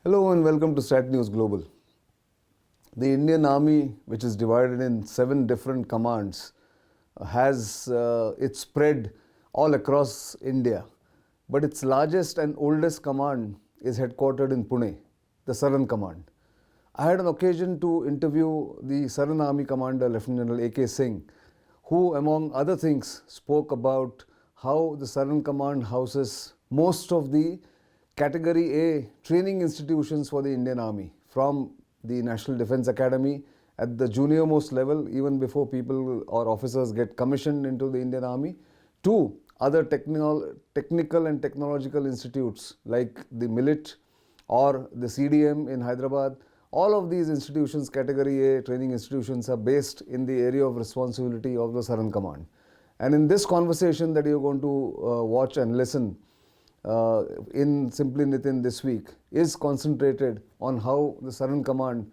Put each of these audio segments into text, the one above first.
Hello and welcome to StratNews Global. The Indian Army, which is divided in 7 different commands, has its spread all across India. But its largest and oldest command is headquartered in Pune, the Southern Command. I had an occasion to interview the Southern Army Commander, Lieutenant General A.K. Singh, who, among other things, spoke about how the Southern Command houses most of the Category A training institutions for the Indian Army, from the National Defence Academy at the junior most level, even before people or officers get commissioned into the Indian Army, to other technical and technological institutes like the Millet or the CDM in Hyderabad. All of these institutions, Category A training institutions, are based in the area of responsibility of the Southern Command. And in this conversation that you're going to watch and listen in Simply Nitin this week is concentrated on how the Southern Command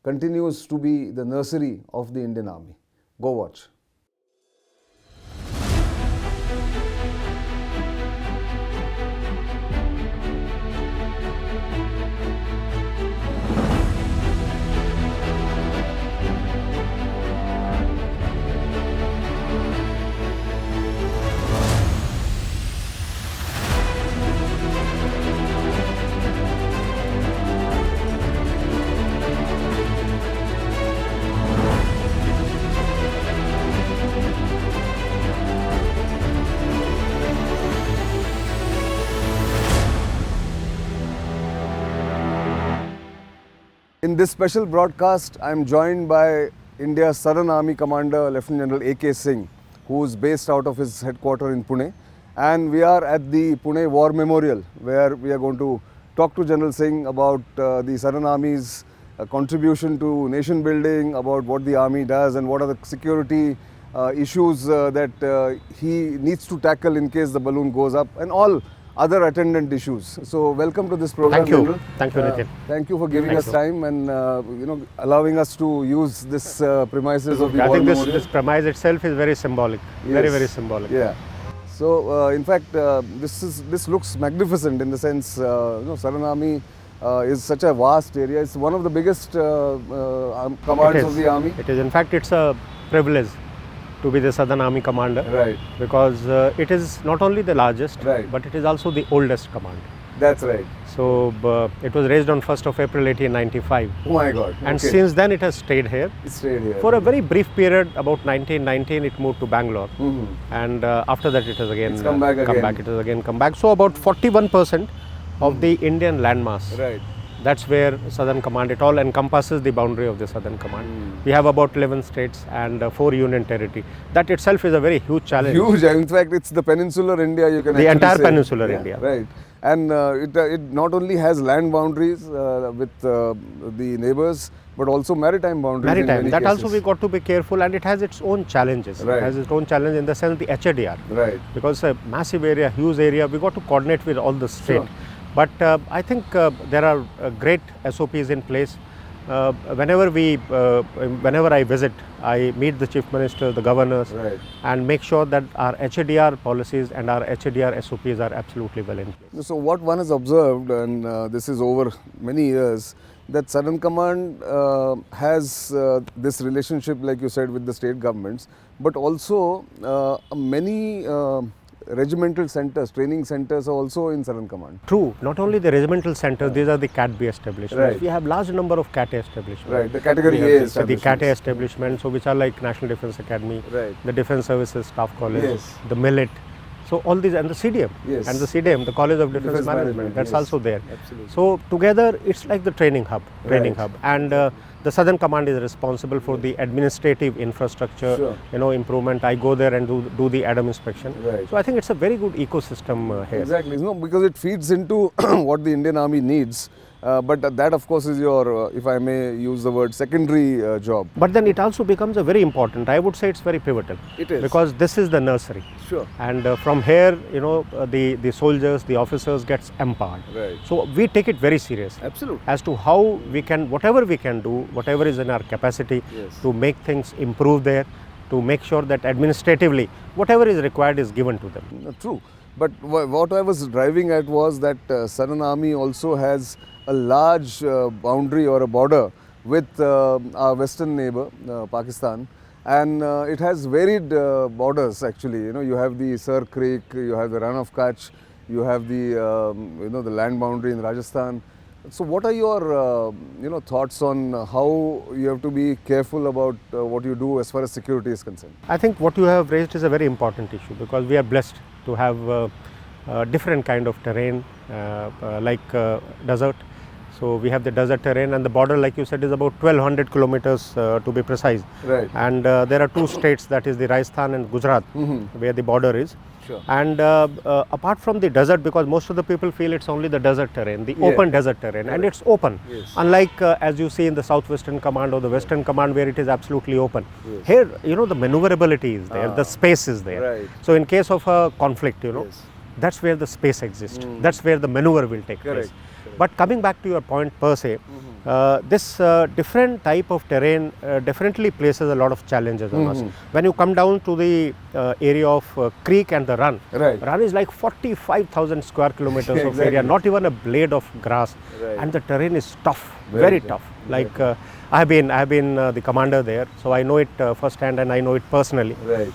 continues to be the nursery of the Indian Army. Go watch. In this special broadcast, I am joined by India's Southern Army Commander, Lieutenant General A.K. Singh, who is based out of his headquarters in Pune. And we are at the Pune War Memorial, where we are going to talk to General Singh about the Southern Army's contribution to nation building, about what the Army does and what are the security issues that he needs to tackle in case the balloon goes up, and all other attendant issues. So welcome to this program. Thank you. General. Thank you, Nitin. Thank you for giving us time and allowing us to use this premises of the I War think Memorial. this premise itself is very symbolic. Yes. Very symbolic. Yeah. So in fact, this looks magnificent in the sense Southern Army is such a vast area. It's one of the biggest commands of the army. It is. In fact, it's a privilege to be the Southern Army Commander. Right. Because it is not only the largest, Right. but it is also the oldest command. That's right. So it was raised on 1st of April 1895. Oh my God. And okay. since then it has stayed here. It stayed here. For a very brief period, about 1919, it moved to Bangalore. Mhm. And after that it has again It's come back again. It has again come back. So about 41% of the Indian landmass. Right. That's where Southern Command, it all encompasses the boundary of the Southern Command. We have about 11 states and 4 union territory. That itself is a very huge challenge. Huge. In fact, it's the peninsular India, you can The actually entire say. peninsular Yeah, India. Right. And it not only has land boundaries with the neighbors, but also maritime boundaries. In Maritime. many That cases. also we got to be careful, and it has its own challenges. Right. It has its own challenge in the sense the HADR. Right. Because a massive area, huge area, we got to coordinate with all the state. Sure. But I think there are great SOPs in place. Whenever I visit, I meet the Chief Minister, the governors, Right. and make sure that our HADR policies and our HADR SOPs are absolutely well in place. So what one has observed, and this is over many years, that Southern Command has this relationship, like you said, with the state governments, but also many regimental centers, training centers are also in Southern Command. True, not only the regimental centers, these are the Cat B establishments. Right. We have large number of Cat A establishments. Right, the Category We A have the Cat A establishments. establishments, so which are like National Defence Academy, Right. the Defence Services Staff College, Yes. the Millet. So all these, and the CDM, Yes. and the CDM, the College of Defence Defence Management, Management, that's yes. also there. Absolutely. So together, it's like the training hub, Right. and the Southern Command is responsible for the administrative infrastructure, Sure. improvement. I go there and do the ADAM inspection. Right. So I think it's a very good ecosystem here. Exactly, no, because it feeds into what the Indian Army needs. But that, of course, is your, if I may use the word, secondary job. But then it also becomes a very important, I would say it's very pivotal. It is. Because this is the nursery. Sure. And from here, the soldiers, the officers gets empowered. Right. So we take it very serious. Absolutely. As to how we can, whatever we can do, whatever is in our capacity Yes. to make things improve there, to make sure that administratively, whatever is required is given to them. True. But what I was driving at was that Southern Army also has a large boundary or a border with our western neighbor, Pakistan. And it has varied borders actually. You know, you have the Sir Creek, you have the Rann of Kutch, you have the the land boundary in Rajasthan. So, what are your thoughts on how you have to be careful about what you do as far as security is concerned? I think what you have raised is a very important issue, because we are blessed to have different kind of terrain like desert. So we have the desert terrain, and the border, like you said, is about 1200 kilometers to be precise. Right. And there are two states, that is the Rajasthan and Gujarat, where the border is. Sure. And apart from the desert, because most of the people feel it's only the desert terrain, the open desert terrain, and it's open. Yes. Unlike as you see in the Southwestern Command or the Western Command, where it is absolutely open. Here, the maneuverability is there, the space is there. Right. So in case of a conflict, Yes. that's where the space exists. That's where the maneuver will take Correct. place. But coming back to your point per se, this different type of terrain definitely places a lot of challenges on us. When you come down to the area of creek and the run, Right. run is like 45,000 square kilometers of Exactly. area, not even a blade of grass, Right. and the terrain is tough, Very very tough. tough. Like I have been the commander there, so I know it firsthand, and I know it personally. Right.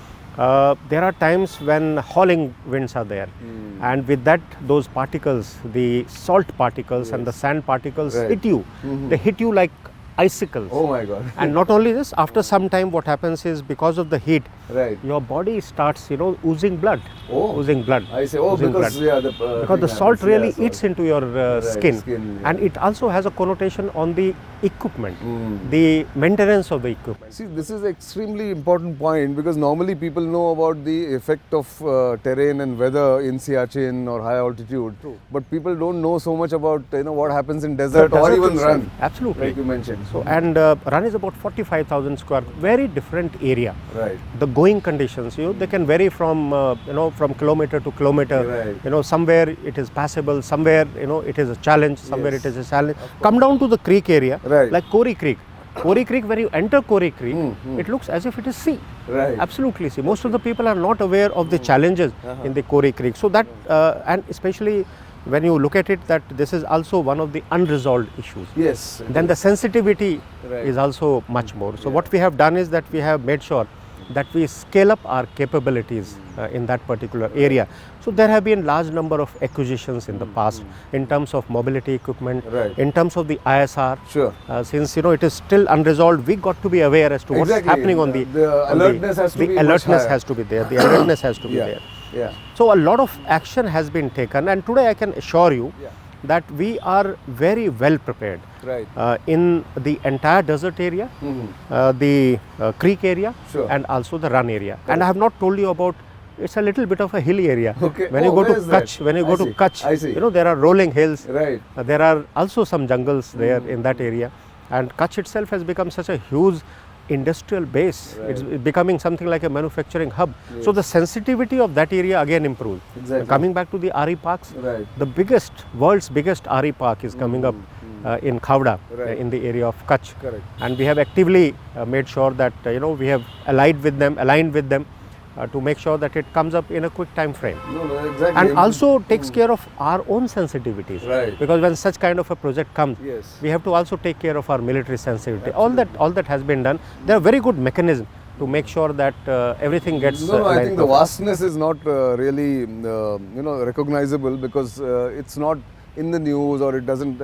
There are times when hauling winds are there, and with that, those particles, the salt particles and the sand particles Right. hit you. They hit you like icicles. Oh my God. And not only this, after some time what happens is, because of the heat, Right. your body starts oozing blood. Oh. Oozing blood. I say, oh, Oozing because blood. the The salt really eats into your skin, skin, and it also has a connotation on the equipment, the maintenance of the equipment. See, this is extremely important point, because normally people know about the effect of terrain and weather in Siachen or high altitude, but people don't know so much about what happens in desert or Desert even itself. run, Absolutely. like you mentioned. So, and run is about 45,000 square, very different area. Right. The going conditions, they can vary from from kilometer to kilometer. Right. Somewhere it is passable, somewhere it is a challenge, somewhere Yes. it is a challenge. Come down to the creek area, Right. like Kori Creek. Kori Creek, when you enter Kori Creek, it looks as if it is sea. Right. Absolutely sea. Most of the people are not aware of the challenges in the Kori Creek. So that, and especially when you look at it, that this is also one of the unresolved issues. Yes. Then the sensitivity Right. is also much more. So what we have done is that we have made sure that we scale up our capabilities in that particular area. So there have been large number of acquisitions in the past in terms of mobility equipment, Right. in terms of the ISR. Sure. Since it is still unresolved, we got to be aware as to what's Exactly. happening on the alertness has to the be much alertness higher. has to be there. The alertness has to be Yeah. there. Yeah. So a lot of action has been taken, and today I can assure you that we are very well prepared Right. in the entire desert area, the creek area, Sure. and also the run area. And I have not told you about, it's a little bit of a hilly area. Okay. When you Oh, go where to is that? Kutch, when you I go to see. Kutch, I see. there are rolling hills. Right. There are also some jungles there in that area, and Kutch itself has become such a huge industrial base. Right. It's becoming something like a manufacturing hub. So the sensitivity of that area again improved. Exactly. Coming back to the RE parks, Right. the world's biggest RE park is coming up in Khavda, Right. in the area of Kutch. Correct. And we have actively made sure that we have aligned with them to make sure that it comes up in a quick time frame. No, exactly. And also takes care of our own sensitivities. Right. Because when such kind of a project comes, Yes. we have to also take care of our military sensitivity. All that has been done. There are very good mechanisms to make sure that everything gets No, I aligned think the properly. vastness is not really recognizable, because it's not in the news, or it doesn't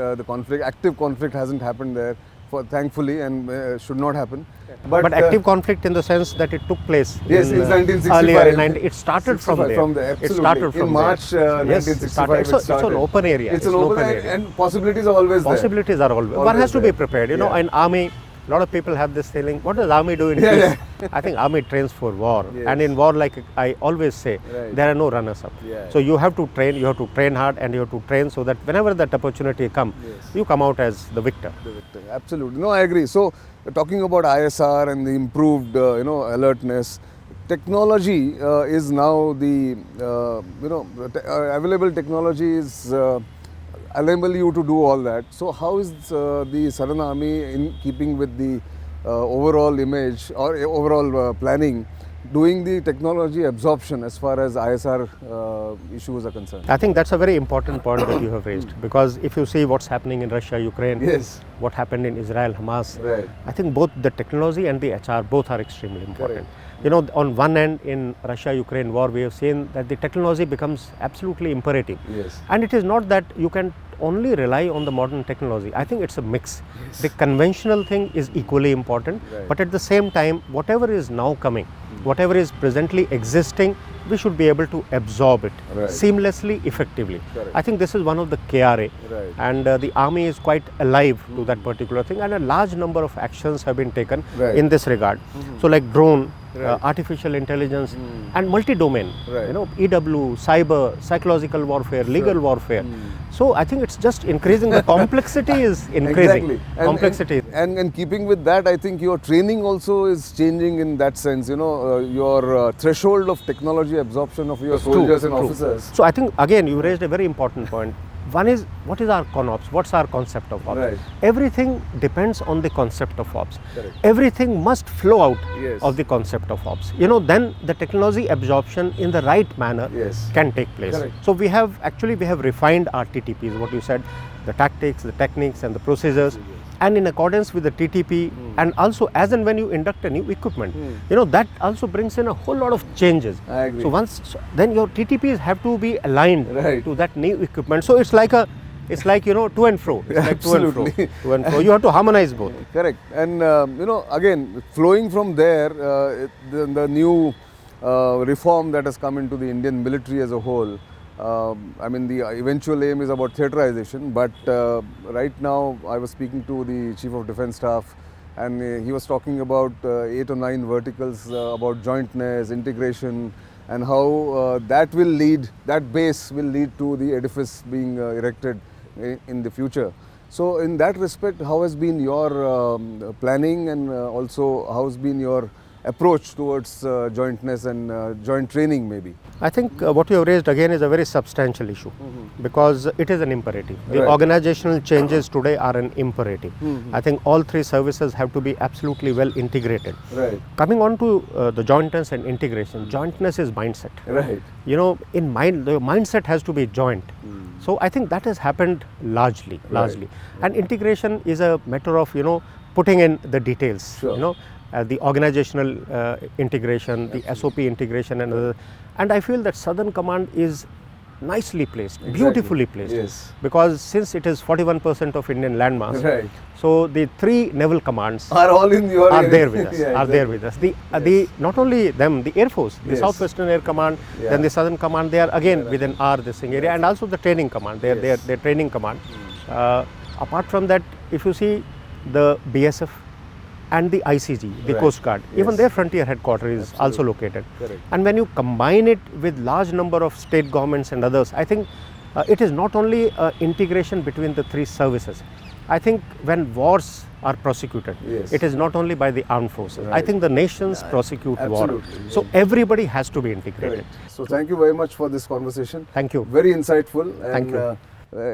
active conflict hasn't happened there, thankfully, and should not happen. But active conflict in the sense that it took place Yes, in 1965. earlier it started from there. Absolutely. It started from in March there. Yes, it 1965 started. it It's started. an open area. It's an open area, and possibilities are always there. Possibilities are always. One Always has to be there. prepared. Yeah. In army, a lot of people have this feeling, what does army do in Yeah, peace? I think army trains for war. Yes. And in war, like I always say, Right. there are no runners up. Yeah. So you have to train hard, and you have to train so that whenever that opportunity comes, Yes. you come out as the victor. Absolutely. No, I agree. So, talking about ISR and the improved, alertness, technology is now the, available technology is enable you to do all that. So, how is the Southern Army in keeping with the overall image or overall planning doing the technology absorption as far as ISR issues are concerned? I think that's a very important point that you have raised, because if you see what's happening in Russia, Ukraine, Yes. what happened in Israel, Hamas, Right. I think both the technology and the HR both are extremely important. Correct. You know, on one end in Russia-Ukraine war, we have seen that the technology becomes absolutely imperative. Yes. And it is not that you can only rely on the modern technology. I think it's a mix. The conventional thing is equally important, Right. but at the same time, whatever is now coming, whatever is presently existing, we should be able to absorb it Right. seamlessly, effectively. Correct. I think this is one of the KRA, Right. and the army is quite alive to that particular thing, and a large number of actions have been taken Right. in this regard. So like drone, Right. artificial intelligence, and multi-domain, Right. you know, EW, cyber, psychological warfare, legal warfare. So I think it's just increasing. The complexity is increasing. Exactly. Complexity. And keeping with that, I think your training also is changing in that sense. You know, your threshold of technology absorption of your soldiers and True. officers. So I think again you raised a very important point. One is, what is our ConOps? What's our concept of ops? Right. Everything depends on the concept of ops. Correct. Everything must flow out Yes. of the concept of ops. You know, then the technology absorption in the right manner Yes. can take place. Correct. So we have refined our TTPs, what you said, the tactics, the techniques and the procedures, and in accordance with the TTP, and also as and when you induct a new equipment, you know, that also brings in a whole lot of changes. I agree. So then your TTPs have to be aligned Right. to that new equipment. So it's like you know, to and fro. It's like to and fro. Absolutely. To and fro. You have to harmonize both. Correct. And you know, again, flowing from there, the new reform that has come into the Indian military as a whole. I mean, the eventual aim is about theaterization, but right now I was speaking to the Chief of Defence Staff, and he was talking about 8 or 9 verticals about jointness, integration, and how that base will lead to the edifice being erected in the future. So in that respect, how has been your planning, and also how has been your approach towards jointness and joint training maybe? I think what you have raised again is a very substantial issue, because it is an imperative. The Right. organizational changes today are an imperative. I think all 3 services have to be absolutely well integrated. Right. Coming on to the jointness and integration, jointness is mindset. Right. You know, the mindset has to be joint. So I think that has happened largely. And integration is a matter of, you know, putting in the details. Sure. You know, the organizational integration, the SOP integration, and I feel that Southern Command is nicely placed, beautifully placed. Yes. Because since it is 41% of Indian landmass, Right. so the 3 naval commands Are all in your are area. there with us. Yeah, Are there with us. The not only them, the Air Force, the Yes. Southwestern Air Command, Yeah. then the Southern Command, they are again within our Singh area, and also the training command. They are Yes. their training command. Apart from that, if you see the BSF and the ICG, the Right. Coast Guard, even Yes. their frontier headquarters is also located. Correct. And when you combine it with large number of state governments and others, I think it is not only integration between the 3 services. I think when wars are prosecuted, Yes. it is not only by the armed forces. I Right. think the nations prosecute war. Absolutely. So everybody has to be integrated. Correct. So thank you very much for this conversation. Thank you. Very insightful. Thank you.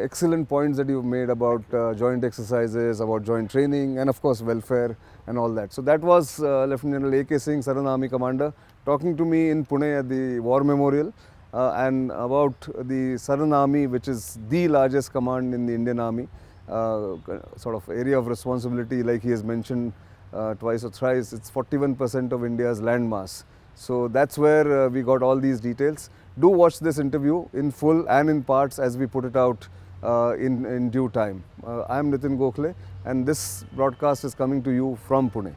Excellent points that you've made about joint exercises, about joint training, and of course welfare and all that. So that was Lieutenant General A.K. Singh, Southern Army Commander, talking to me in Pune at the War Memorial and about the Southern Army, which is the largest command in the Indian Army, sort of area of responsibility, like he has mentioned twice or thrice. It's 41% of India's landmass. So that's where we got all these details. Do watch this interview in full and in parts as we put it out in due time. I am Nitin Gokhale, and this broadcast is coming to you from Pune.